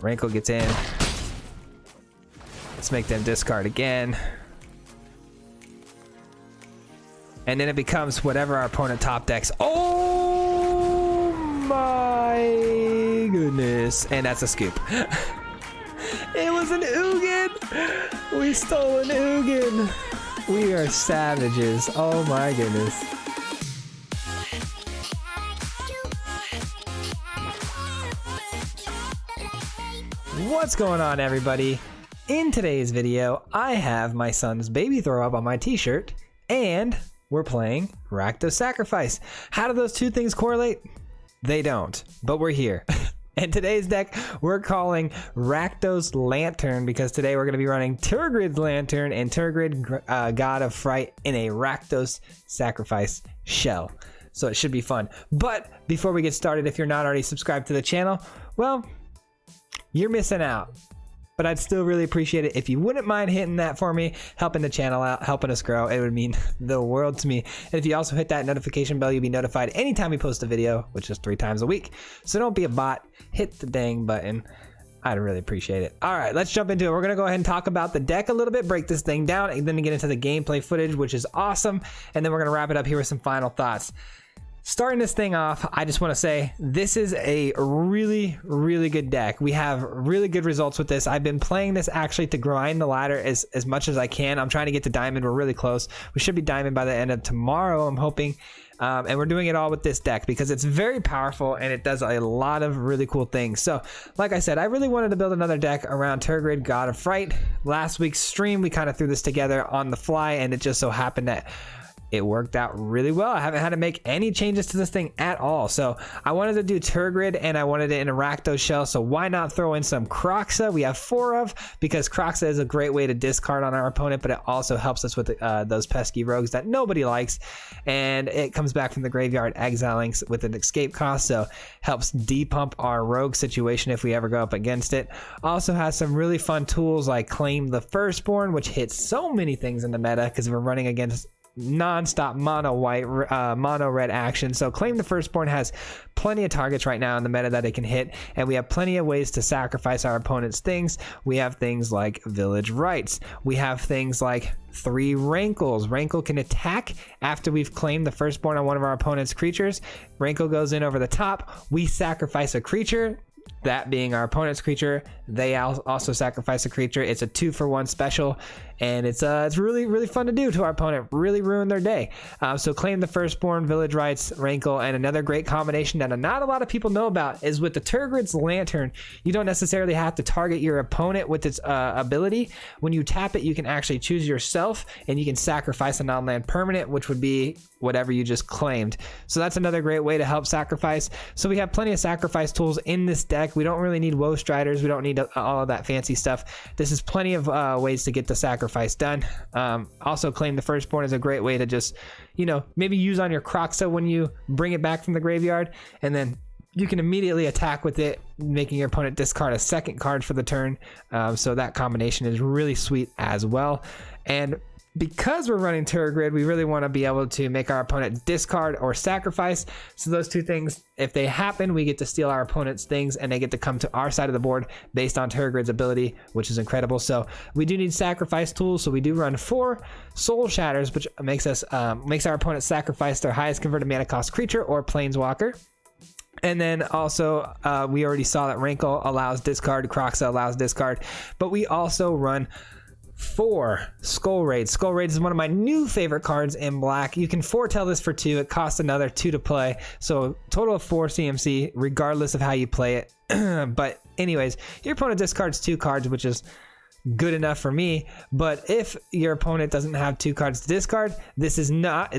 Rankle gets in. Let's make them discard again. And then it becomes whatever our opponent top decks. Oh my goodness. And that's a scoop. It was an Ugin. We stole an Ugin. We are savages. Oh my goodness. What's going on, everybody? In today's video, I have my son's baby throw up on my t-shirt, and we're playing Rakdos Sacrifice. How do those two things correlate? They don't, but we're here. In today's deck, we're calling Rakdos Lantern because today we're going to be running Tergrid's Lantern and Tergrid, God of Fright, in a Rakdos Sacrifice shell. So it should be fun. But before we get started, if you're not already subscribed to the channel, well, you're missing out. But I'd still really appreciate it if you wouldn't mind hitting that for me, helping the channel out, helping us grow. It would mean the world to me. And if you also hit that notification bell, you'll be notified anytime we post a video, which is 3 times a week. So don't be a bot, hit the dang button. I'd really appreciate it. All right, let's jump into it. We're gonna go ahead and talk about the deck a little bit, break this thing down, and then get into the gameplay footage, which is awesome. And then we're gonna wrap it up here with some final thoughts. Starting this thing off, I just want to say this is a really, really good deck. We have really good results with this. I've been playing this actually to grind the ladder as much as I can. I'm trying to get to diamond. We're really close. We should be diamond by the end of tomorrow, I'm hoping. And we're doing it all with this deck because it's very powerful and it does a lot of really cool things. So, like I said, I really wanted to build another deck around Tergrid, God of Fright. Last week's stream, we kind of threw this together on the fly, and it just so happened that it worked out really well. I haven't had to make any changes to this thing at all. So I wanted to do Tergrid and I wanted it in a Rakdos shell. So why not throw in some Kroxa? We have 4 of, because Kroxa is a great way to discard on our opponent, but it also helps us with those pesky rogues that nobody likes. And it comes back from the graveyard, exiling with an escape cost. So helps depump our rogue situation if we ever go up against it. Also has some really fun tools like Claim the Firstborn, which hits so many things in the meta because we're running against non-stop mono red action. So Claim the Firstborn has plenty of targets right now in the meta that it can hit, and we have plenty of ways to sacrifice our opponent's things. We have things like Village Rites. We have things like 3 Rankles. Rankle can attack after we've claimed the Firstborn on one of our opponent's creatures. Rankle goes in over the top. We sacrifice a creature, that being our opponent's creature. They also sacrifice a creature. It's a 2-for-1 special, and it's really, really fun to do to our opponent. Really ruin their day. So Claim the Firstborn, Village Rites, Rankle, and another great combination that not a lot of people know about is with the Tergrid's Lantern. You don't necessarily have to target your opponent with its ability. When you tap it, you can actually choose yourself, and you can sacrifice a non-land permanent, which would be whatever you just claimed. So that's another great way to help sacrifice. So we have plenty of sacrifice tools in this deck. We don't really need Woe Striders. We don't need all of that fancy stuff. This is plenty of ways to get the sacrifice done. Also, Claim the Firstborn is a great way to just, maybe use on your Kroxa when you bring it back from the graveyard, and then you can immediately attack with it, making your opponent discard a 2nd card for the turn. So that combination is really sweet as well. And because we're running Tergrid, we really want to be able to make our opponent discard or sacrifice. So those two things, if they happen, we get to steal our opponent's things and they get to come to our side of the board based on Tergrid's ability, which is incredible. So we do need sacrifice tools. So we do run 4 Soul Shatters, which makes our opponent sacrifice their highest converted mana cost creature or planeswalker. And then also, we already saw that Rankle allows discard, Kroxa allows discard, but we also run 4 Skull Raids. Skull Raids is one of my new favorite cards in black. You can foretell this for 2. It costs another 2 to play. So total of 4 CMC, regardless of how you play it. But anyways, your opponent discards 2 cards, which is good enough for me. But if your opponent doesn't have 2 cards to discard, this is not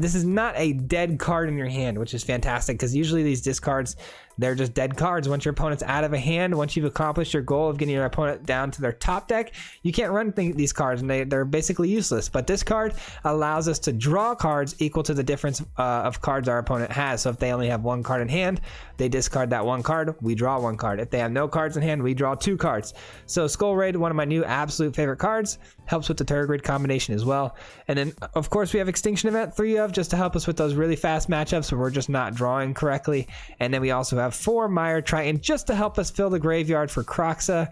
a dead card in your hand, which is fantastic, because usually these discards, they're just dead cards. Once your opponent's out of a hand, once you've accomplished your goal of getting your opponent down to their top deck, you can't run these cards, and they're basically useless. But this card allows us to draw cards equal to the difference of cards our opponent has. So if they only have 1 card in hand, they discard that 1 card, we draw 1 card. If they have no cards in hand, we draw 2 cards. So Skull Raid, one of my new absolute favorite cards, helps with the Tergrid combination as well. And then of course we have Extinction Event 3 of, just to help us with those really fast matchups where we're just not drawing correctly. And then we also have have 4 Mire Triton just to help us fill the graveyard for Kroxa,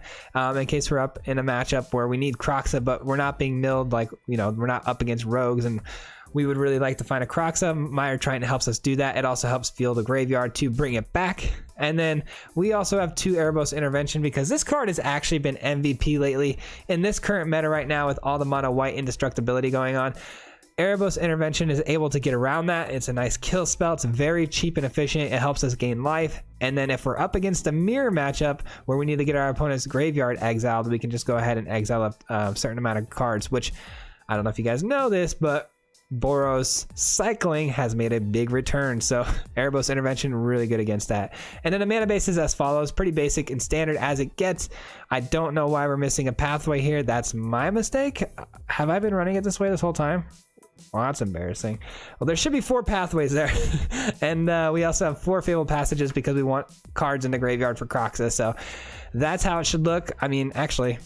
in case we're up in a matchup where we need Kroxa, but we're not being milled, like, you know, we're not up against rogues and we would really like to find a Kroxa. Mire Triton helps us do that. It also helps fill the graveyard to bring it back. And then we also have 2 Erebos Intervention because this card has actually been MVP lately in this current meta right now with all the mono white indestructibility going on. Erebos Intervention is able to get around that. It's a nice kill spell. It's very cheap and efficient. It helps us gain life. And then if we're up against a mirror matchup where we need to get our opponent's graveyard exiled, we can just go ahead and exile a certain amount of cards, which I don't know if you guys know this, but Boros cycling has made a big return, so Erebos Intervention really good against that. And then the mana base is as follows, pretty basic and standard as it gets. I don't know why we're missing a pathway here. That's my mistake. Have I been running it this way this whole time? Well, that's embarrassing. Well, there should be 4 pathways there. And we also have 4 Fabled Passages because we want cards in the graveyard for Kroxa, so that's how it should look. I mean, actually,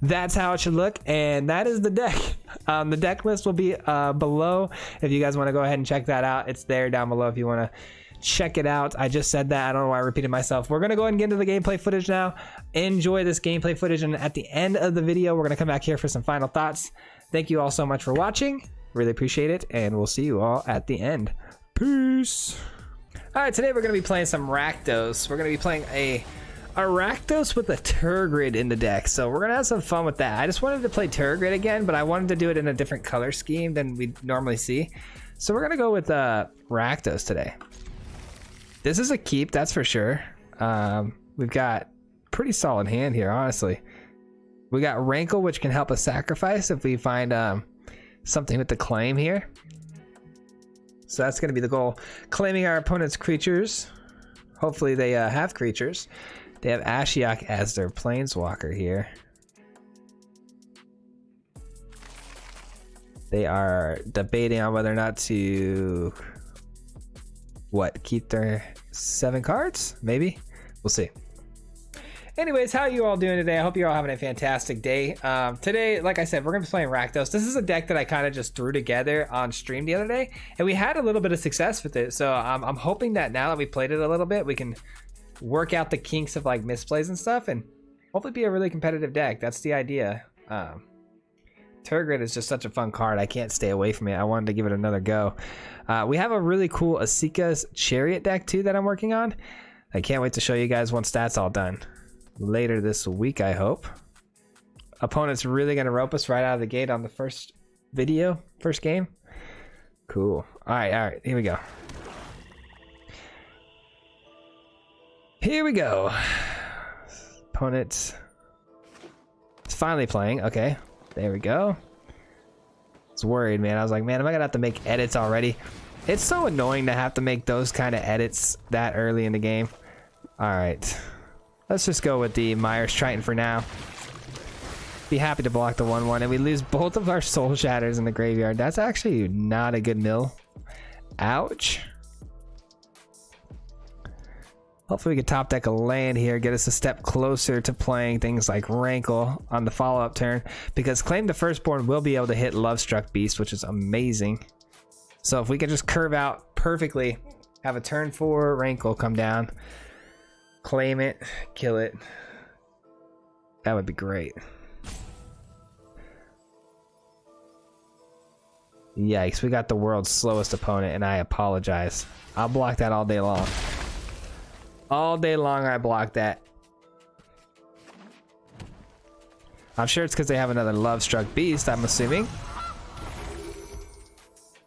that's how it should look, and that is the deck. The deck list will be below if you guys want to go ahead and check that out. It's there down below if you want to check it out. I just said that. I don't know why I repeated myself. We're going to go ahead and get into the gameplay footage now. Enjoy this gameplay footage, and at the end of the video, we're going to come back here for some final thoughts. Thank you all so much for watching. Really appreciate it, and we'll see you all at the end. Peace. All right, today we're going to be playing some Rakdos. We're going to be playing a Rakdos with a Tergrid in the deck, so we're gonna have some fun with that. I just wanted to play Tergrid again, but I wanted to do it in a different color scheme than we normally see, so we're gonna go with Rakdos today. This is a keep, that's for sure. We've got pretty solid hand here, honestly. We got Rankle, which can help us sacrifice if we find something with the claim here, so that's gonna be the goal. Claiming our opponent's creatures. Hopefully they have creatures. They have Ashiok as their planeswalker here. They are debating on whether or not to keep their 7 cards? Maybe? We'll see. Anyways, how are you all doing today? I hope you're all having a fantastic day. Today, like I said, we're going to be playing Rakdos. This is a deck that I kind of just threw together on stream the other day, and we had a little bit of success with it. So I'm hoping that now that we played it a little bit, we can work out the kinks of like misplays and stuff and hopefully be a really competitive deck. That's the idea. Tergrid is just such a fun card. I can't stay away from it. I wanted to give it another go. We have a really cool Asika's Chariot deck too that I'm working on. I can't wait to show you guys once that's all done. Later this week, I hope. Opponent's really going to rope us right out of the gate on the first game. Cool. All right, here we go. Here we go. Opponent's finally playing. Okay, there we go. I was worried, man. I was like, man, am I gonna have to make edits already? It's so annoying to have to make those kind of edits that early in the game. All right, let's just go with the Myers Triton for now. Be happy to block the 1/1, and we lose both of our Soul Shatters in the graveyard. That's actually not a good mill. Ouch. Hopefully we can top deck a land here, get us a step closer to playing things like Rankle on the follow-up turn, because Claim the Firstborn will be able to hit Lovestruck Beast, which is amazing. So if we can just curve out perfectly, have a turn 4 Rankle come down, claim it, kill it, that would be great. Yikes, we got the world's slowest opponent, and I apologize. I'll block that all day long. All day long I block that. I'm sure it's because they have another Lovestruck Beast, I'm assuming.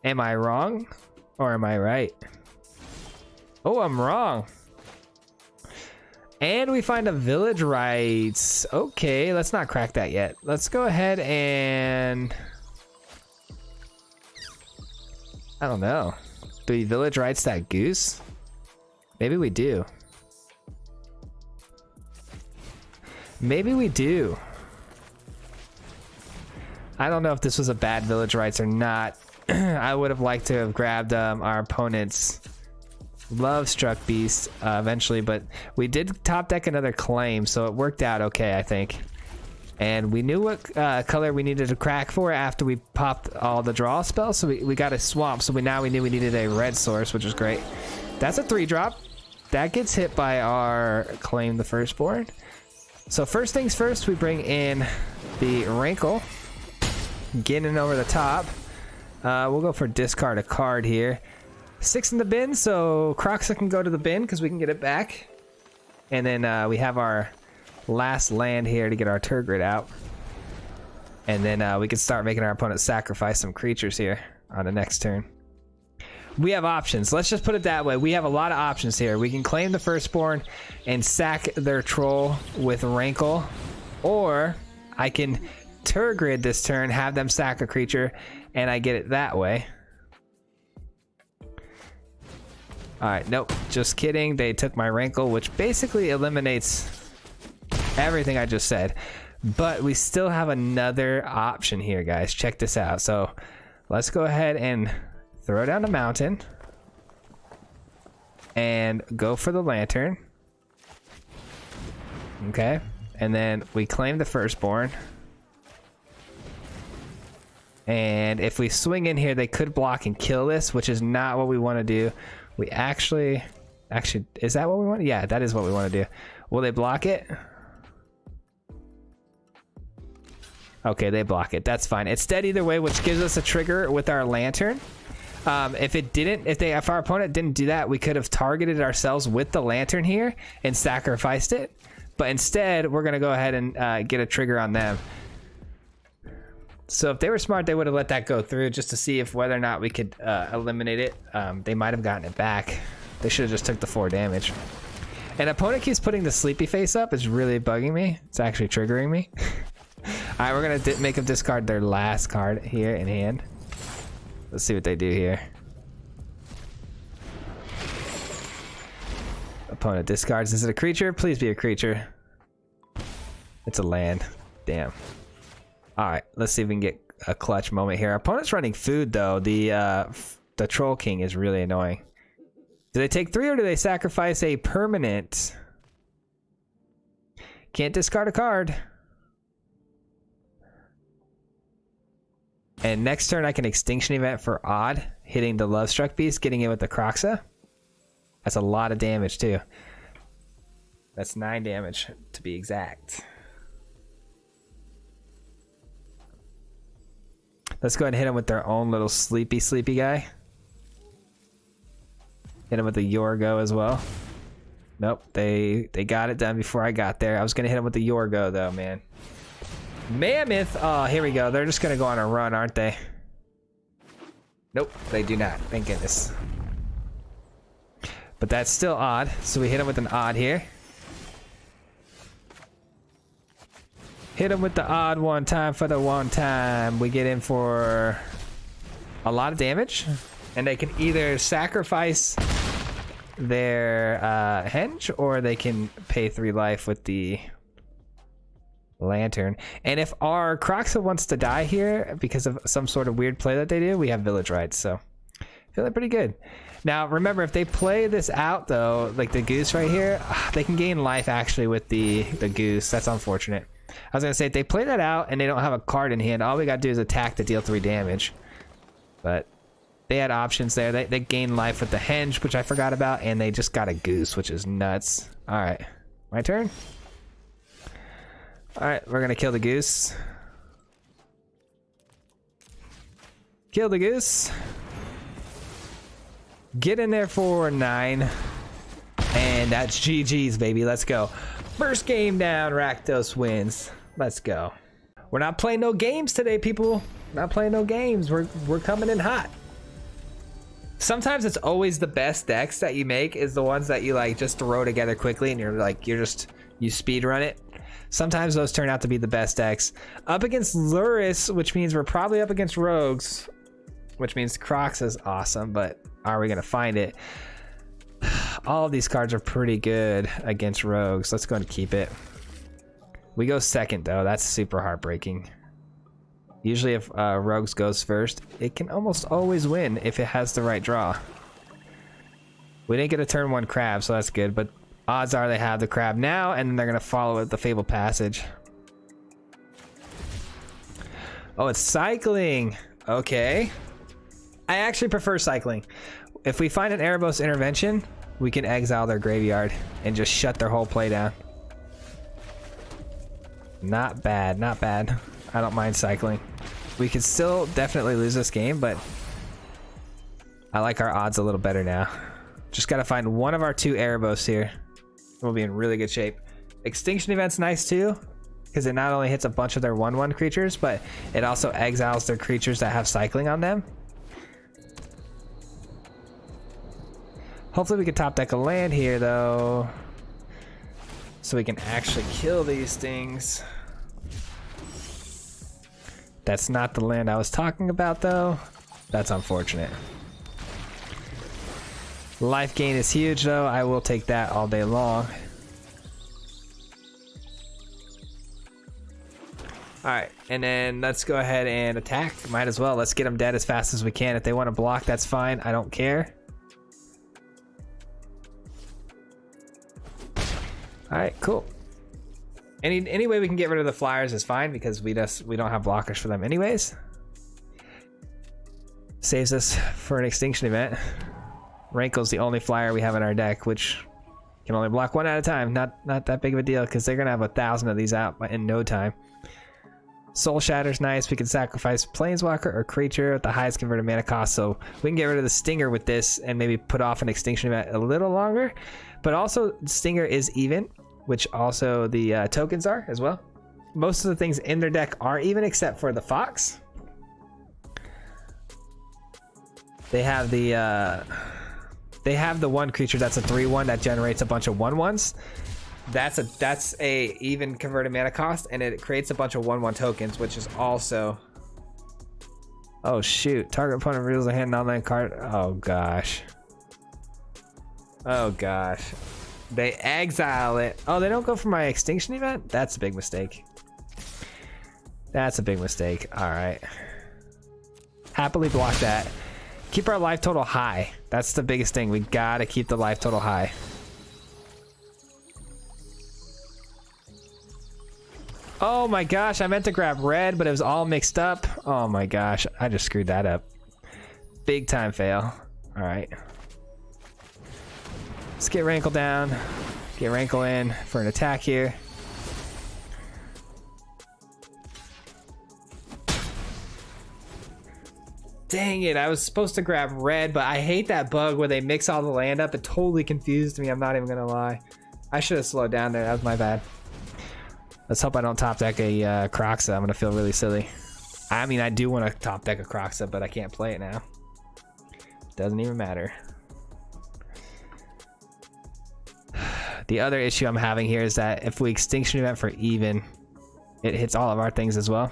Am I wrong? Or am I right? Oh, I'm wrong. And we find a Village Rites. Okay, let's not crack that yet. Let's go ahead and... I don't know. Do we Village Rites that Goose? Maybe we do. Maybe we do. I don't know if this was a bad Village Rites or not. I would have liked to have grabbed our opponent's Lovestruck Beast eventually, but we did top deck another Claim, so it worked out okay, I think. And we knew what color we needed to crack for after we popped all the draw spells. So we got a swamp. So now we knew we needed a red source, which was great. That's a 3-drop. That gets hit by our Claim the Firstborn. So first things first, we bring in the Rankle. Getting over the top. We'll go for discard a card here. 6 in the bin, so Kroxa can go to the bin because we can get it back. And then we have our last land here to get our Tergrid out. And then we can start making our opponent sacrifice some creatures here on the next turn. We have options. Let's just put it that way. We have a lot of options here. We can claim the Firstborn and sack their troll with Rankle. Or I can Tergrid this turn, have them sack a creature, and I get it that way. Alright, nope. Just kidding. They took my Rankle, which basically eliminates everything I just said. But we still have another option here, guys. Check this out. So let's go ahead and throw down the mountain and go for the lantern. Okay. And then we claim the Firstborn. And if we swing in here, they could block and kill this, which is not what we want to do. We actually, is that what we want? Yeah, that is what we want to do. Will they block it? Okay, they block it. That's fine. It's dead either way, which gives us a trigger with our lantern. If our opponent didn't do that, we could have targeted ourselves with the lantern here and sacrificed it. But instead, we're going to go ahead and get a trigger on them. So if they were smart, they would have let that go through just to see if whether or not we could eliminate it. They might have gotten it back. They should have just took the 4 damage. An opponent keeps putting the sleepy face up. It's really bugging me. It's actually triggering me. All right, we're going to make them discard their last card here in hand. Let's see what they do here. Opponent discards. Is it a creature? Please be a creature. It's a land. Damn. Alright, let's see if we can get a clutch moment here. Our opponent's running food, though. The Troll King is really annoying. Do they take 3 or do they sacrifice a permanent? Can't discard a card. And next turn I can Extinction Event for odd, hitting the Lovestruck Beast, getting it with the Kroxa. That's a lot of damage, too. That's 9 damage, to be exact. Let's go ahead and hit them with their own little sleepy guy. Hit them with the Yorgo as well. Nope, they got it done before I got there. I was going to hit them with the Yorgo, though, man. Mammoth. Oh, here we go. They're just going to go on a run, aren't they? Nope, they do not. Thank goodness. But that's still odd. So we hit him with an odd here. Hit him with the odd one time for the one time. We get in for a lot of damage. And they can either sacrifice their henge or they can pay 3 life with the lantern. And if our Kroxa wants to die here because of some sort of weird play that they do, we have village rights, so feeling pretty good. Now remember, if they play this out though, like the goose right here, they can gain life actually with the goose. That's unfortunate. I was gonna say, if they play that out and they don't have a card in hand, all we gotta do is attack to deal 3 damage. But they had options there. They gain life with the henge, which I forgot about, and they just got a goose, which is nuts. All right, my turn. Alright, we're gonna kill the goose. Kill the goose. Get in there for 9. And that's GG's, baby. Let's go. First game down, Rakdos wins. Let's go. We're not playing no games today, people. Not playing no games. We're coming in hot. Sometimes it's always the best decks that you make is the ones that you like just throw together quickly and you speed run it. Sometimes those turn out to be the best decks. Up against Luris, which means we're probably up against Rogues, which means Kroxa is awesome, but are we going to find it? All of these cards are pretty good against Rogues. Let's go and keep it. We go second, though. That's super heartbreaking. Usually if Rogues goes first, it can almost always win if it has the right draw. We didn't get a turn 1 crab, so that's good, but odds are they have the crab now, and then they're going to follow it with the Fable Passage. Oh, it's cycling. Okay. I actually prefer cycling. If we find an Erebos intervention, we can exile their graveyard and just shut their whole play down. Not bad, not bad. I don't mind cycling. We could still definitely lose this game, but I like our odds a little better now. Just gotta find one of our 2 Erebos here. We'll be in really good shape. Extinction Event's nice too, because it not only hits a bunch of their 1/1 creatures, but it also exiles their creatures that have cycling on them. Hopefully we can top deck a land here though, so we can actually kill these things. That's not the land I was talking about though. That's unfortunate. Life gain is huge though. I will take that all day long. Alright, and then let's go ahead and attack. Might as well. Let's get them dead as fast as we can. If they want to block, that's fine. I don't care. Alright, cool. Any way we can get rid of the flyers is fine, because we don't have blockers for them anyways. Saves us for an extinction event. Rankle's the only flyer we have in our deck, which can only block 1 at a time. Not that big of a deal, because they're gonna have 1,000 of these out in no time. Soul Shatter's nice. We can sacrifice Planeswalker or creature at the highest converted mana cost, so we can get rid of the Stinger with this and maybe put off an extinction event a little longer. But also, Stinger is even, which also the tokens are as well. Most of the things in their deck are even, except for the Fox. They have the one creature that's a 3/1 that generates a bunch of 1/1s. That's a even converted mana cost, and it creates a bunch of 1/1 tokens, which is also... Oh shoot, target opponent reveals a hand non-land card. Oh gosh. Oh gosh. They exile it. Oh, they don't go for my extinction event? That's a big mistake. That's a big mistake. Alright. Happily block that. Keep our life total high. That's the biggest thing. We gotta keep the life total high. Oh my gosh, I meant to grab red, but it was all mixed up. Oh my gosh, I just screwed that up. Big time fail. All right. Let's get Rankle down. Get Rankle in for an attack here. Dang it, I was supposed to grab red, but I hate that bug where they mix all the land up. It totally confused me, I'm not even gonna lie. I should have slowed down there, that was my bad. Let's hope I don't top deck a Croxa. I'm gonna feel really silly. I mean, I do want to top deck a Croxa, but I can't play it now. Doesn't even matter. The other issue I'm having here is that if we extinction event for even, it hits all of our things as well.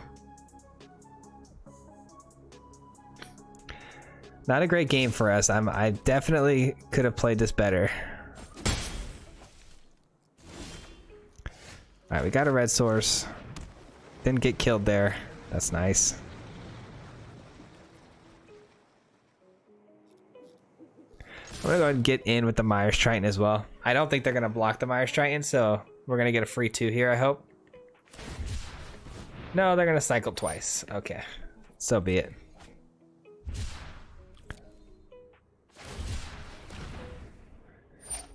Not a great game for us. I definitely could have played this better. Alright, we got a red source. Didn't get killed there. That's nice. I'm gonna go ahead and get in with the Myers Triton as well. I don't think they're gonna block the Myers Triton, so we're gonna get a free 2 here, I hope. No, they're gonna cycle twice. Okay, so be it.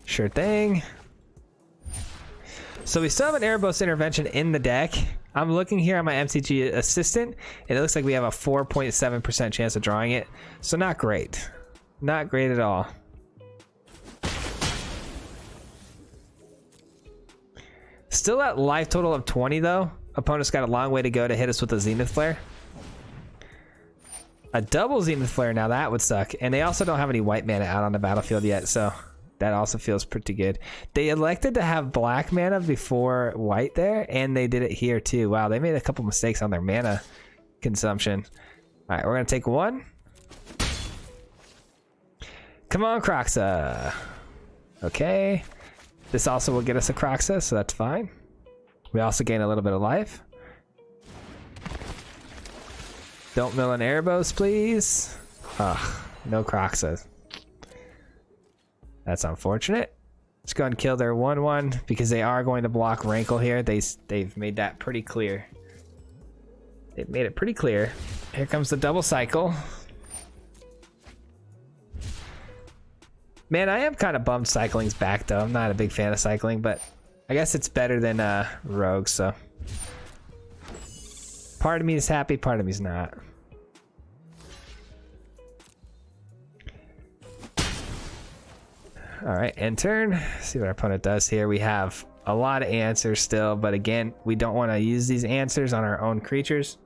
Sure thing. So we still have an Erebos intervention in the deck. I'm looking here on my MTG assistant, and it looks like we have a 4.7% chance of drawing it. So not great. Not great at all. Still at life total of 20 though. Opponent's got a long way to go to hit us with a Zenith Flare. A double Zenith Flare, now that would suck. And they also don't have any white mana out on the battlefield yet, so that also feels pretty good. They elected to have black mana before white there, and they did it here too. Wow, they made a couple mistakes on their mana consumption. All right, we're gonna take 1. Come on, Croxa. Okay. This also will get us a Croxa, so that's fine. We also gain a little bit of life. Don't mill an Erebos, please. Ugh, no Croxas. That's unfortunate. Let's go ahead and kill their 1/1 because they are going to block Rankle here. They've made that pretty clear. It made it pretty clear. Here comes the double cycle. Man, I am kind of bummed cycling's back though. I'm not a big fan of cycling, but I guess it's better than rogue, so. Part of me is happy, part of me is not. All right, end turn. See what our opponent does here. We have a lot of answers still, but again, we don't want to use these answers on our own creatures.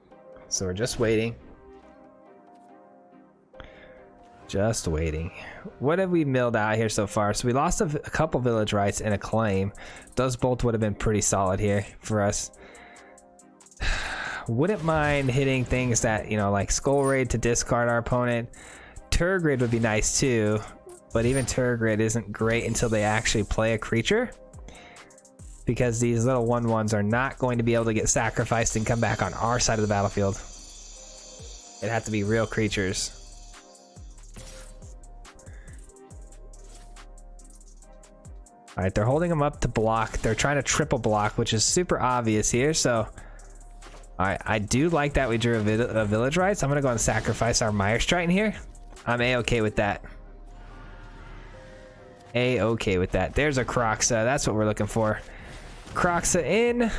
So we're just waiting. Just waiting. What have we milled out here so far? So we lost a couple village rights and a claim. Those both would have been pretty solid here for us. Wouldn't mind hitting things that, you know, like Skull Raid to discard our opponent. Tergrid would be nice too, but even Tergrid isn't great until they actually play a creature, because these little 1/1s are not going to be able to get sacrificed and come back on our side of the battlefield. It'd have to be real creatures. All right, they're holding them up to block. They're trying to triple block, which is super obvious here. So, all right, I do like that we drew a village right. So I'm gonna go and sacrifice our Mire Triton here. I'm a-okay with that. A-okay with that. There's a Croxa. That's what we're looking for. Croxa in.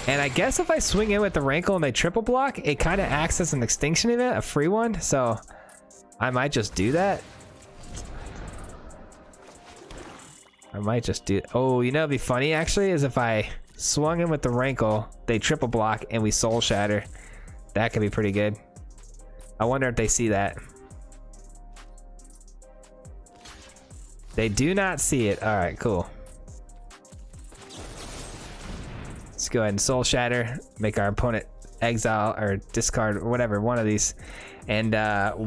And I guess if I swing in with the Rankle and they triple block, it kind of acts as an extinction event, a free one. So I might just do that. I might just do. Oh, you know, it'd be funny actually is if I swung in with the Rankle, they triple block, and we Soul Shatter. That could be pretty good. I wonder if they see that. They do not see it. All right, cool. Let's go ahead and Soul Shatter, make our opponent exile or discard or whatever, one of these. And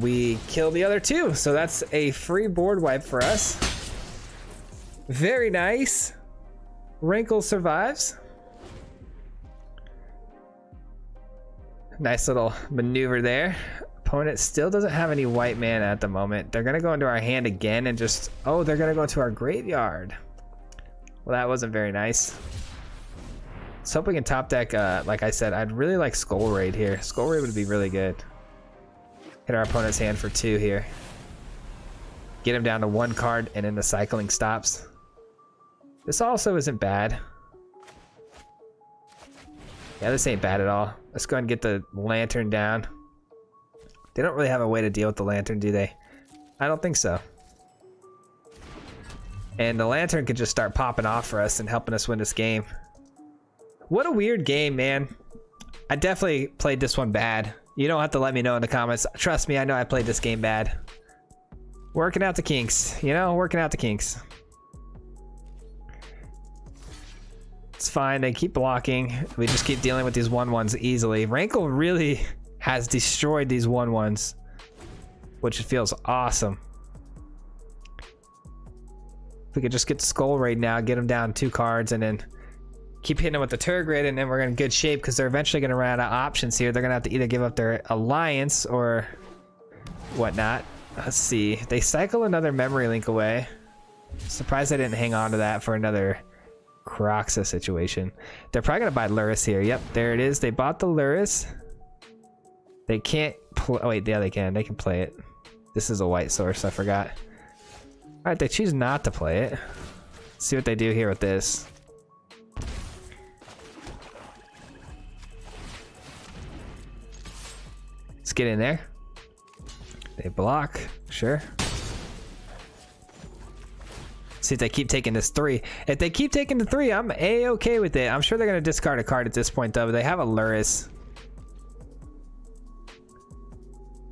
we kill the other two. So that's a free board wipe for us. Very nice. Rankle survives. Nice little maneuver there. Opponent still doesn't have any white mana at the moment. They're gonna go into our hand again and just, oh, they're gonna go to our graveyard. Well, that wasn't very nice. Let's hope we can top deck, like I said, I'd really like Skull Raid here. Skull Raid would be really good. Hit our opponent's hand for 2 here. Get him down to 1 card, and then the cycling stops. This also isn't bad. Yeah, this ain't bad at all. Let's go ahead and get the Lantern down. They don't really have a way to deal with the Lantern, do they? I don't think so. And the Lantern could just start popping off for us and helping us win this game. What a weird game, man. I definitely played this one bad. You don't have to let me know in the comments. Trust me, I know I played this game bad. Working out the kinks, you know, working out the kinks. It's fine, they keep blocking. We just keep dealing with these 1/1s easily. Rankle really has destroyed these 1/1s, which feels awesome. If we could just get the Skull Raid now, get them down 2 cards, and then keep hitting them with the Tergrid, and then we're in good shape because they're eventually going to run out of options here. They're going to have to either give up their alliance or whatnot. Let's see. They cycle another Memory Link away. Surprised I didn't hang on to that for another Croxa situation. They're probably going to buy Lurrus here. Yep, there it is. They bought the Lurrus. They can't play. Oh, wait, yeah, they can. They can play it. This is a white source. I forgot. All right, they choose not to play it. Let's see what they do here with this. Let's get in there. They block, sure. See if they keep taking this 3. If they keep taking the 3, I'm a-okay with it. I'm sure they're gonna discard a card at this point though, but they have a Lurrus.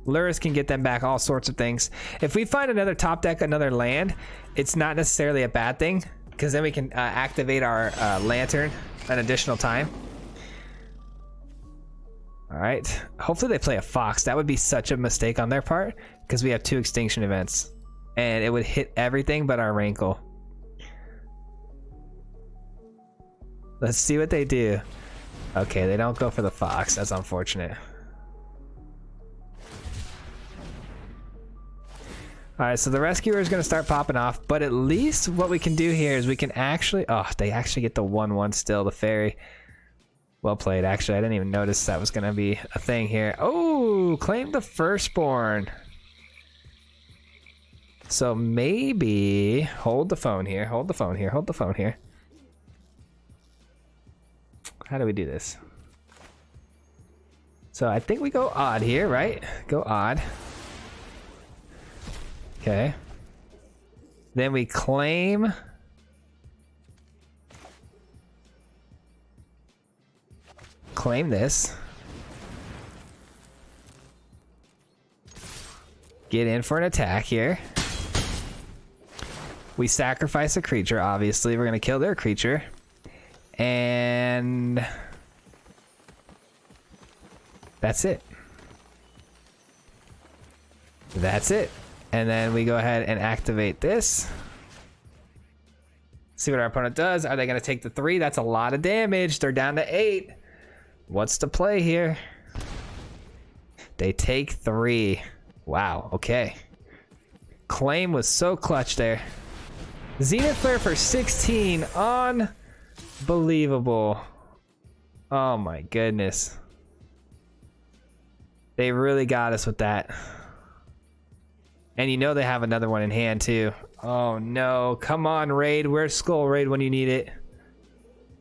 Lurrus can get them back all sorts of things. If we find another top deck, another land, it's not necessarily a bad thing, because then we can activate our Lantern an additional time. All right, hopefully they play a Fox. That would be such a mistake on their part because we have 2 extinction events and it would hit everything but our Rankle. Let's see what they do. Okay, they don't go for the Fox. That's unfortunate. All right, so the rescuer is going to start popping off, but at least what we can do here is we can actually... Oh, they actually get the 1/1 still, the fairy. Well played, actually. I didn't even notice that was going to be a thing here. Oh, claim the firstborn. So maybe... Hold the phone here, hold the phone here, hold the phone here. How do we do this? So I think we go odd here, right? Go odd. Okay. Then we claim. Claim this. Get in for an attack here. We sacrifice a creature, obviously. We're going to kill their creature. And that's it. That's it. And then we go ahead and activate this. See what our opponent does. Are they going to take the 3? That's a lot of damage. They're down to 8. What's the play here? They take 3. Wow, okay. Claim was so clutch there. Zenith Flare for 16. Unbelievable. Oh my goodness. They really got us with that. And you know they have another one in hand too. Oh no, come on Raid, where's Skull Raid when you need it?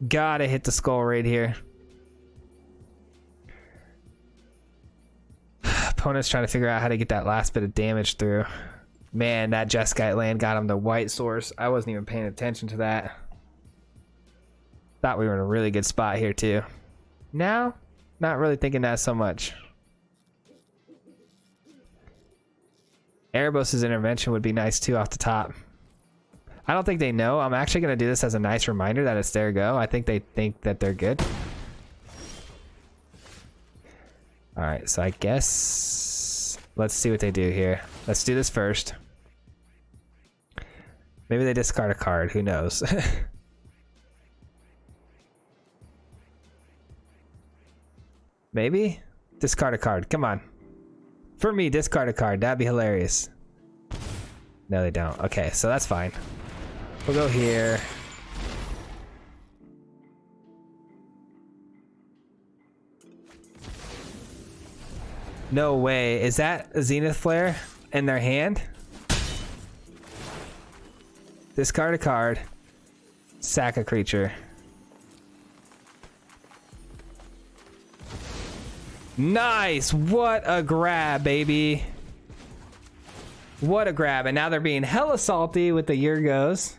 Gotta hit the Skull Raid here. Opponent's trying to figure out how to get that last bit of damage through. Man, that Jeskai land got him the white source. I wasn't even paying attention to that. Thought we were in a really good spot here too. Now, not really thinking that so much. Erebos' intervention would be nice too off the top. I don't think they know. I'm actually going to do this as a nice reminder that it's their go. I think they think that they're good. Alright, so I guess... Let's see what they do here. Let's do this first. Maybe they discard a card. Who knows? Maybe? Discard a card. Come on. For me, discard a card. That'd be hilarious. No, they don't. Okay, so that's fine. We'll go here. No way. Is that a Zenith Flare in their hand? Discard a card. Sack a creature. Nice! What a grab, baby. What a grab. And now they're being hella salty with the Yurgos.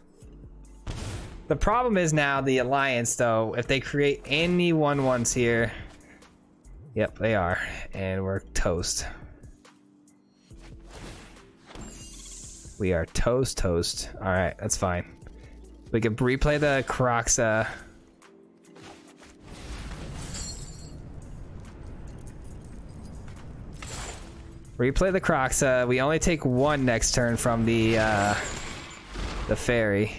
The problem is now the Alliance, though. If they create any 1/1s here... Yep, they are. And we're toast. We are toast. Alright, that's fine. We can replay the Kroxa. Replay the Kroxa. We only take 1 next turn from the fairy.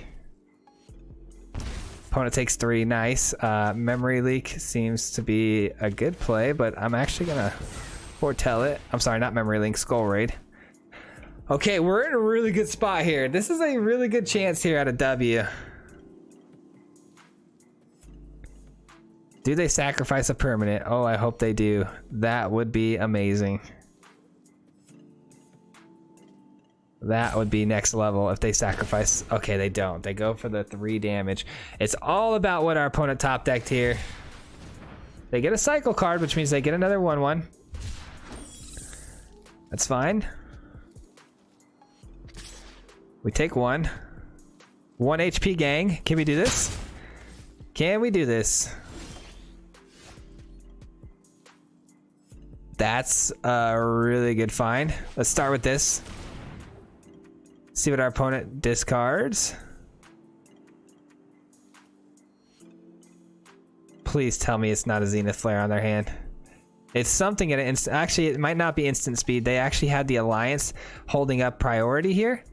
Opponent takes 3. Nice. Memory Leak seems to be a good play, but I'm actually gonna foretell it. I'm sorry, not Memory Leak, Skull Raid. Okay, we're in a really good spot here. This is a really good chance here at a W. Do they sacrifice a permanent? Oh, I hope they do. That would be amazing. That would be next level if they sacrifice. Okay, they don't. They go for the 3 damage. It's all about what our opponent top decked here. They get a cycle card, which means they get another 1/1. That's fine. We take 1. 1 HP gang. Can we do this? Can we do this? That's a really good find. Let's start with this. See what our opponent discards. Please tell me it's not a Zenith Flare on their hand. It's something at an instant. Actually, it might not be instant speed. They actually had the Alliance holding up priority here.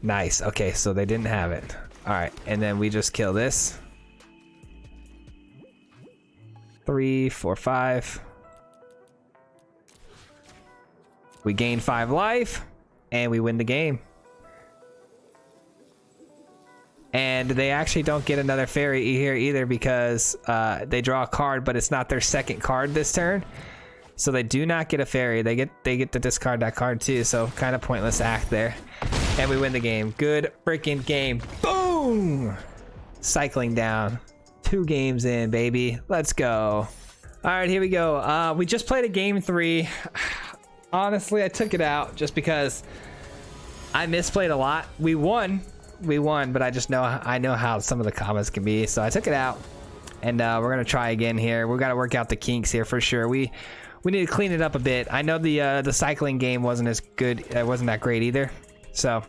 Nice. Okay, so they didn't have it. All right, and then we just kill this. 3, 4, 5. We gain 5 life, and we win the game. And they actually don't get another fairy here either because they draw a card, but it's not their second card this turn. So they do not get a fairy. They get to discard that card too. So kind of pointless act there. And we win the game. Good freaking game. Boom! Cycling down. 2 games in, baby. Let's go. All right, here we go. We just played a game 3. Honestly, I took it out just because I misplayed a lot. We won, but I know how some of the comments can be, so I took it out, and we're gonna try again here. We got to work out the kinks here for sure. We need to clean it up a bit. I know the cycling game wasn't as good. It wasn't that great either. So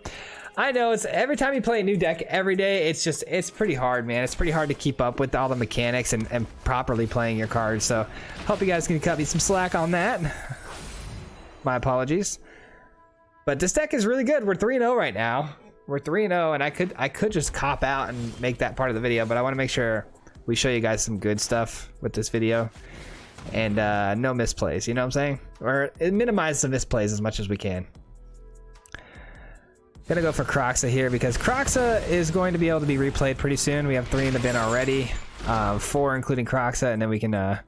I know it's every time you play a new deck every day, it's pretty hard, man. It's pretty hard to keep up with all the mechanics and properly playing your cards. So hope you guys can cut me some slack on that. My apologies. But this deck is really good. We're 3-0 right now. We're 3-0, and I could just cop out and make that part of the video, but I want to make sure we show you guys some good stuff with this video, and no misplays. You know what I'm saying? Or minimize the misplays as much as we can. Gonna go for Kroxa here because Kroxa is going to be able to be replayed pretty soon. We have 3 in the bin already, 4 including Kroxa, and then we can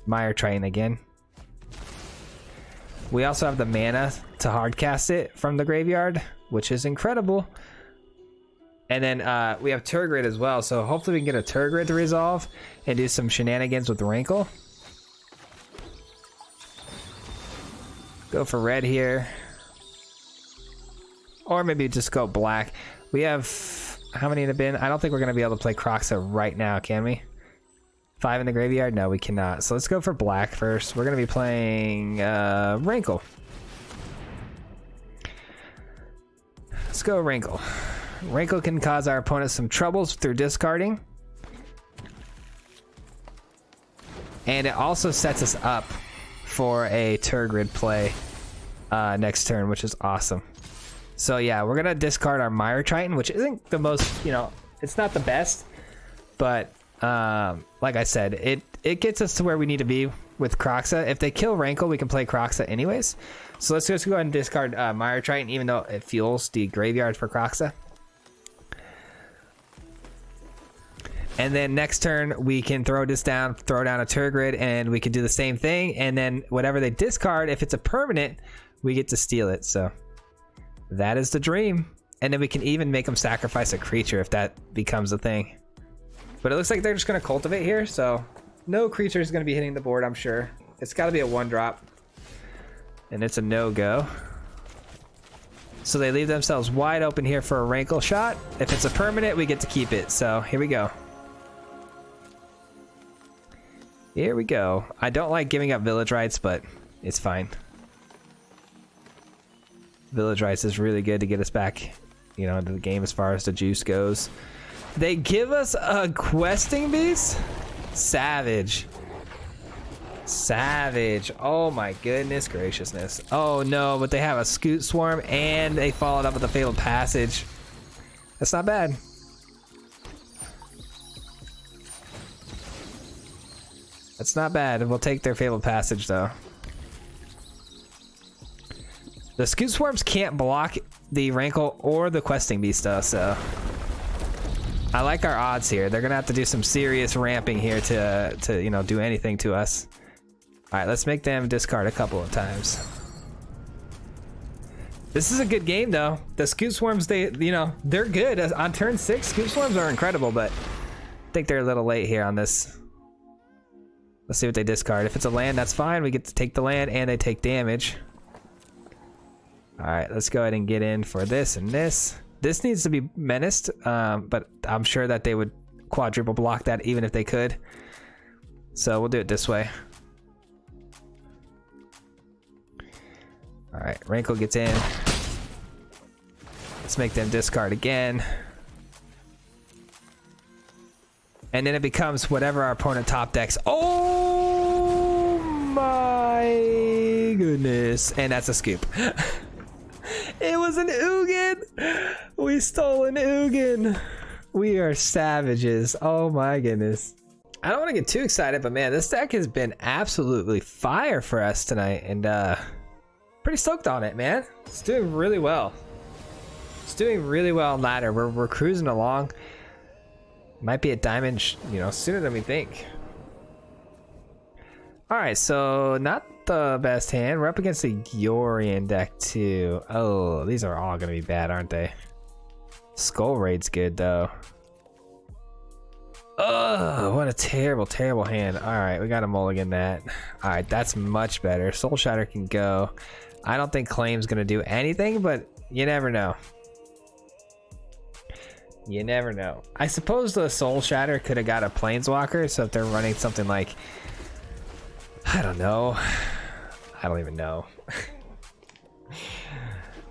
Mire Triton again. We also have the mana to hardcast it from the graveyard, which is incredible. And then we have Tergrid as well, so hopefully we can get a Tergrid to resolve and do some shenanigans with Rankle. Go for red here. Or maybe just go black. We have how many in the bin? I don't think we're going to be able to play Kroxa right now, can we? 5 in the graveyard? No, we cannot. So let's go for black first. We're going to be playing Rankle. Let's go Rankle. Rankle can cause our opponents some troubles through discarding. And it also sets us up for a Tergrid play next turn, which is awesome. So yeah, we're going to discard our Mire Triton, which isn't the most, it's not the best. But like I said, it gets us to where we need to be with Kroxa. If they kill Rankle, we can play Kroxa anyways. So let's just go ahead and discard Mire Triton, even though it fuels the graveyard for Kroxa. And then next turn, we can throw this down, throw down a Tergrid, and we can do the same thing. And then whatever they discard, if it's a permanent, we get to steal it. So that is the dream. And then we can even make them sacrifice a creature if that becomes a thing. But it looks like they're just going to cultivate here, so no creature is going to be hitting the board, I'm sure. It's got to be a 1-drop. And it's a no-go. So they leave themselves wide open here for a Rankle shot. If it's a permanent, we get to keep it. So here we go. Here we go. I don't like giving up Village Rites, but it's fine. Village Rites is really good to get us back, into the game as far as the juice goes. They give us a Questing Beast? Savage. Savage. Oh my goodness graciousness. Oh no, but they have a Scoot Swarm and they followed up with a Fabled Passage. That's not bad. That's not bad. We'll take their Fabled Passage though. The Scoot Swarms can't block the Rankle or the Questing Beast though, so I like our odds here. They're gonna have to do some serious ramping here to do anything to us. All right, let's make them discard a couple of times. This is a good game though. The Scoot Swarms, they're good. On turn 6, Scoot Swarms are incredible, but I think they're a little late here on this. Let's see what they discard. If it's a land, that's fine. We get to take the land and they take damage. All right, let's go ahead and get in for this and this. This needs to be menaced, but I'm sure that they would quadruple block that even if they could. So we'll do it this way. All right, Rankle gets in. Let's make them discard again. And then it becomes whatever our opponent top decks. Oh my goodness. And that's a scoop. It was an Ugin. We stole an Ugin. We are savages. Oh my goodness. I don't want to get too excited, but man, this deck has been absolutely fire for us tonight. And Pretty stoked on it, man. It's doing really well. It's doing really well on ladder. We're cruising along. Might be at diamond, you know, sooner than we think. All right, so not the best hand. We're up against the Yorion deck too. Oh, these are all gonna be bad, aren't they? Skull Raid's good though. Oh, what a terrible, terrible hand. All right, we got to mulligan that. All right, that's much better. Soul Shatter can go. I don't think Claim's gonna do anything, but you never know. You never know. I suppose the Soul Shatter could have got a Planeswalker, so if they're running something like, I don't know. I don't even know.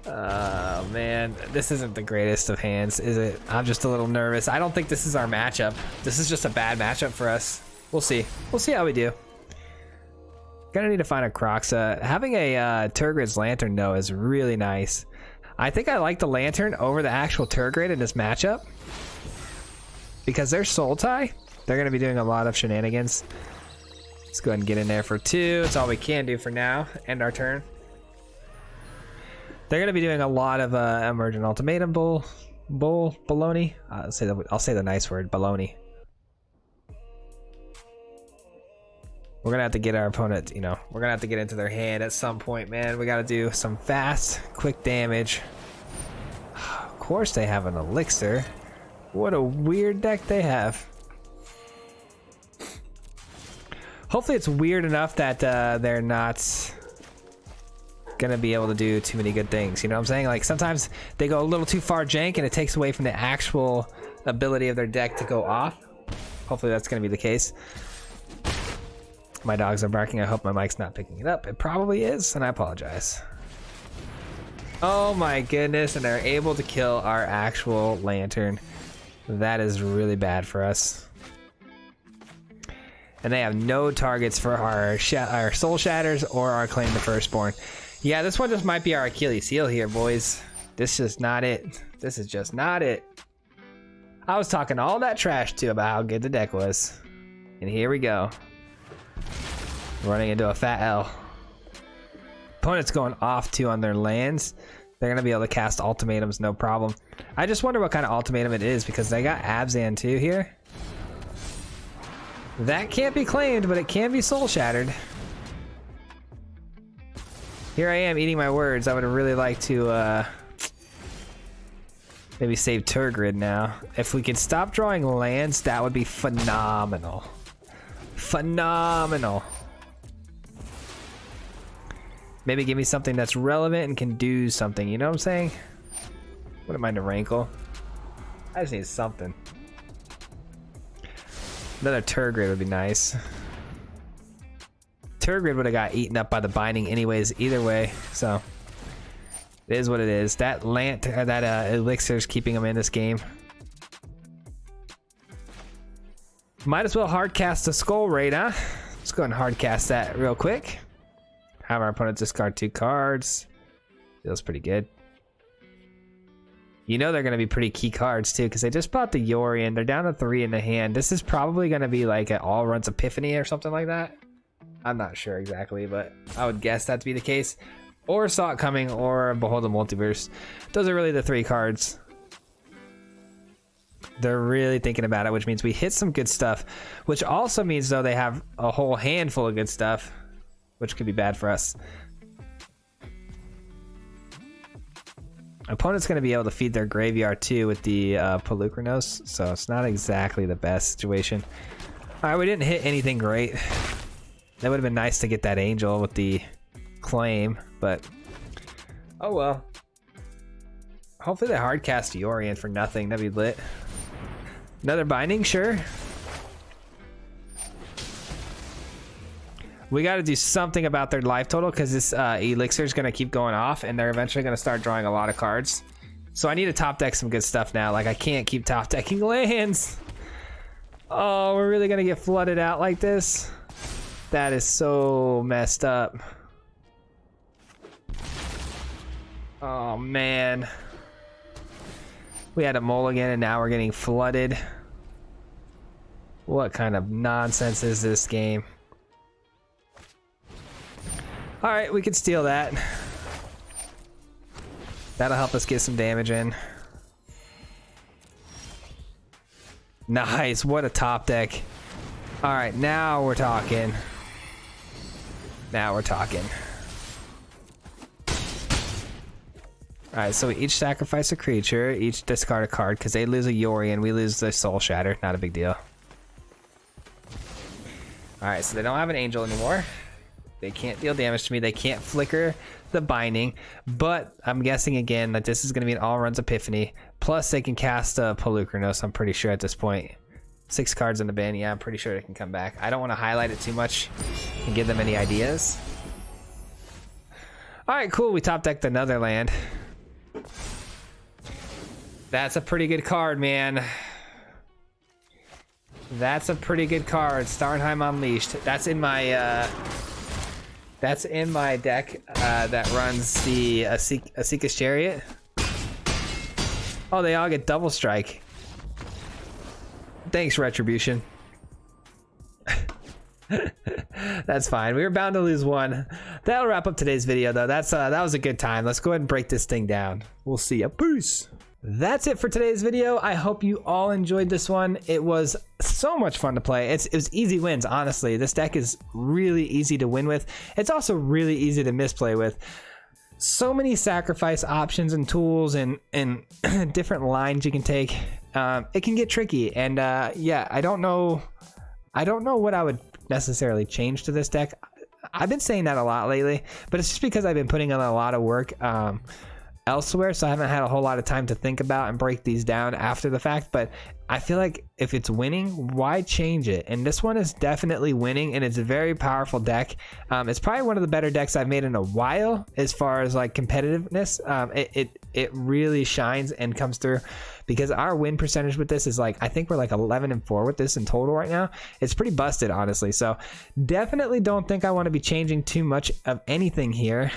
Oh man, this isn't the greatest of hands, is it? I'm just a little nervous. I don't think this is our matchup. This is just a bad matchup for us. We'll see. We'll see how we do. Gonna need to find a Croxa. Having a Tergrid's Lantern though is really nice. I think I like the Lantern over the actual Tergrid in this matchup because they're Soul Tie. They're gonna be doing a lot of shenanigans. Let's go ahead and get in there for 2. It's all we can do for now. End our turn. They're going to be doing a lot of Emergent Ultimatum baloney. I'll say the nice word, baloney. We're going to have to get our opponent, you know, we're going to have to get into their hand at some point, man. We got to do some fast, quick damage. Of course they have an Elixir. What a weird deck they have. Hopefully it's weird enough that they're not gonna be able to do too many good things. You know what I'm saying? Like sometimes they go a little too far jank and it takes away from the actual ability of their deck to go off. Hopefully that's gonna be the case. My dogs are barking. I hope my mic's not picking it up. It probably is, and I apologize. Oh my goodness, and they're able to kill our actual Lantern. That is really bad for us. And they have no targets for our Soul Shatters or our Claim the Firstborn. Yeah, this one just might be our Achilles heel here, boys. This is not it. This is just not it. I was talking all that trash too about how good the deck was. And here we go. Running into a fat L. Opponent's going off too on their lands. They're going to be able to cast ultimatums, no problem. I just wonder what kind of ultimatum it is because they got Abzan too here. That can't be claimed, but it can be Soul Shattered. Here I am eating my words. I would really like to maybe save Tergrid now. If we could stop drawing lands, that would be phenomenal. Phenomenal. Maybe give me something that's relevant and can do something. You know what I'm saying? Wouldn't mind a Rankle. I just need something. Another Tergrid would be nice. Tergrid would have got eaten up by the binding anyways, either way. So it is what it is. That Elixir's keeping him in this game. Might as well hardcast the Skull Raid, huh? Let's go ahead and hardcast that real quick. Have our opponent discard 2 cards. Feels pretty good. You know they're going to be pretty key cards too because they just bought the Yorion. They're down to 3 in the hand. This is probably going to be like an all runs Epiphany or something like that. I'm not sure exactly, but I would guess that to be the case. Or Saw It Coming or Behold the Multiverse. Those are really the 3 cards. They're really thinking about it, which means we hit some good stuff. Which also means though they have a whole handful of good stuff, which could be bad for us. Opponent's going to be able to feed their graveyard too with the Pelucranos, so it's not exactly the best situation. Alright, we didn't hit anything great. That would have been nice to get that Angel with the Claim, but oh well. Hopefully they hardcast Yorion for nothing. That'd be lit. Another binding, sure. We got to do something about their life total because this Elixir is going to keep going off and they're eventually going to start drawing a lot of cards. So I need to top deck some good stuff now. Like I can't keep top decking lands. Oh, we're really going to get flooded out like this? That is so messed up. Oh man. We had a mulligan and now we're getting flooded. What kind of nonsense is this game? Alright, we can steal that. That'll help us get some damage in. Nice, what a top deck. All right, now we're talking. Now we're talking. All right, so we each sacrifice a creature, each discard a card, because they lose a Yori and we lose the Soul Shatter. Not a big deal. All right, so they don't have an Angel anymore. They can't deal damage to me. They can't flicker the binding, but I'm guessing again that this is going to be an all runs Epiphany. Plus they can cast a Polukranos, I'm pretty sure at this point. 6 cards in the bin. Yeah, I'm pretty sure it can come back. I don't want to highlight it too much and give them any ideas. All right, cool. We top decked another land. That's a pretty good card, man. That's a pretty good card. Starnheim Unleashed. That's in my deck that runs the Asika's Chariot. Oh, they all get double strike. Thanks, Retribution. That's fine. We were bound to lose one. That'll wrap up today's video, though. That was a good time. Let's go ahead and break this thing down. We'll see ya. Peace. That's it for today's video. I hope you all enjoyed this one. It was so much fun to play. It was easy wins, honestly. This deck is really easy to win with. It's also really easy to misplay with. So many sacrifice options and tools and different lines you can take. It can get tricky, and yeah, I don't know what I would necessarily change to this deck. I've been saying that a lot lately, but it's just because I've been putting in a lot of work elsewhere, so I haven't had a whole lot of time to think about and break these down after the fact. But I feel like if it's winning, why change it? And this one is definitely winning, and it's a very powerful deck. It's probably one of the better decks I've made in a while as far as like competitiveness. It really shines and comes through, because our win percentage with this is like, I think we're like 11-4 with this in total right now. It's pretty busted, honestly. So definitely don't think I want to be changing too much of anything here.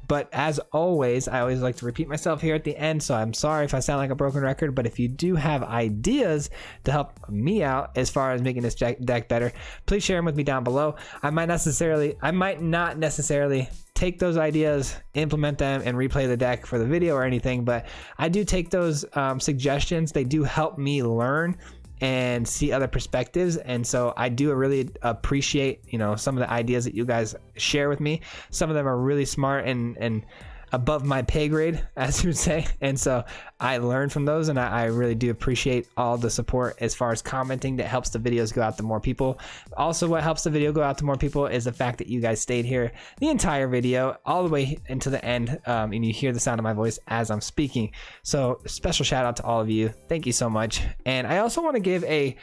But as always, I always like to repeat myself here at the end, so I'm sorry if I sound like a broken record. But if you do have ideas to help me out as far as making this deck better, please share them with me down below. I might not necessarily take those ideas, implement them, and replay the deck for the video or anything, but I do take those suggestions. They do help me learn and see other perspectives, and so I do really appreciate, you know, some of the ideas that you guys share with me. Some of them are really smart and above my pay grade, as you would say, and so I learn from those, and I really do appreciate all the support as far as commenting. That helps the videos go out to more people. Also, what helps the video go out to more people is the fact that you guys stayed here the entire video all the way into the end, and you hear the sound of my voice as I'm speaking. So special shout out to all of you. Thank you so much. And I also want to give a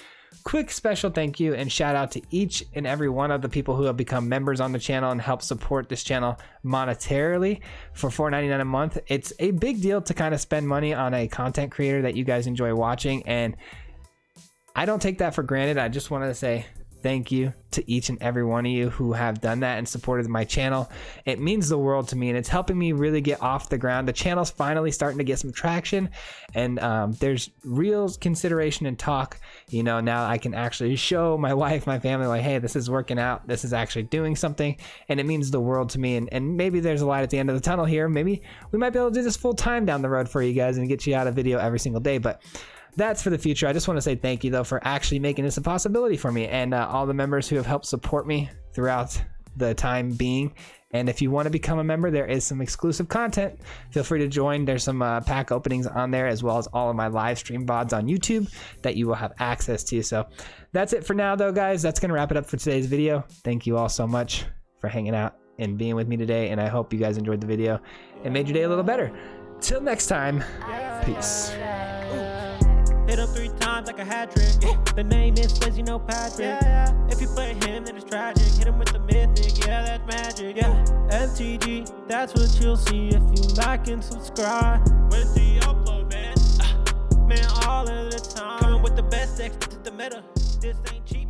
quick special thank you and shout out to each and every one of the people who have become members on the channel and help support this channel monetarily for $4.99 a month. It's a big deal to kind of spend money on a content creator that you guys enjoy watching, and I don't take that for granted. I just wanted to say thank you to each and every one of you who have done that and supported my channel. It means the world to me, and it's helping me really get off the ground. The channel's finally starting to get some traction, and there's real consideration and talk. You know, now I can actually show my wife, my family, like, hey, this is working out. This is actually doing something, and it means the world to me. And maybe there's a light at the end of the tunnel here. Maybe we might be able to do this full time down the road for you guys and get you out a video every single day. But that's for the future. I just want to say thank you, though, for actually making this a possibility for me, and all the members who have helped support me throughout the time being. And if you want to become a member, there is some exclusive content. Feel free to join. There's some pack openings on there, as well as all of my live stream VODs on YouTube that you will have access to. So that's it for now, though, guys. That's going to wrap it up for today's video. Thank you all so much for hanging out and being with me today, and I hope you guys enjoyed the video and made your day a little better. Till next time, peace. Hit him 3 times like a hat trick. Yeah. The name is Swayze, no Patrick. Yeah. If you play him, then it's tragic. Hit him with the mythic, yeah, that's magic. Yeah, MTG, that's what you'll see if you like and subscribe. With the upload, man, man, all of the time. Coming with the best decks, this is the meta. This ain't cheap.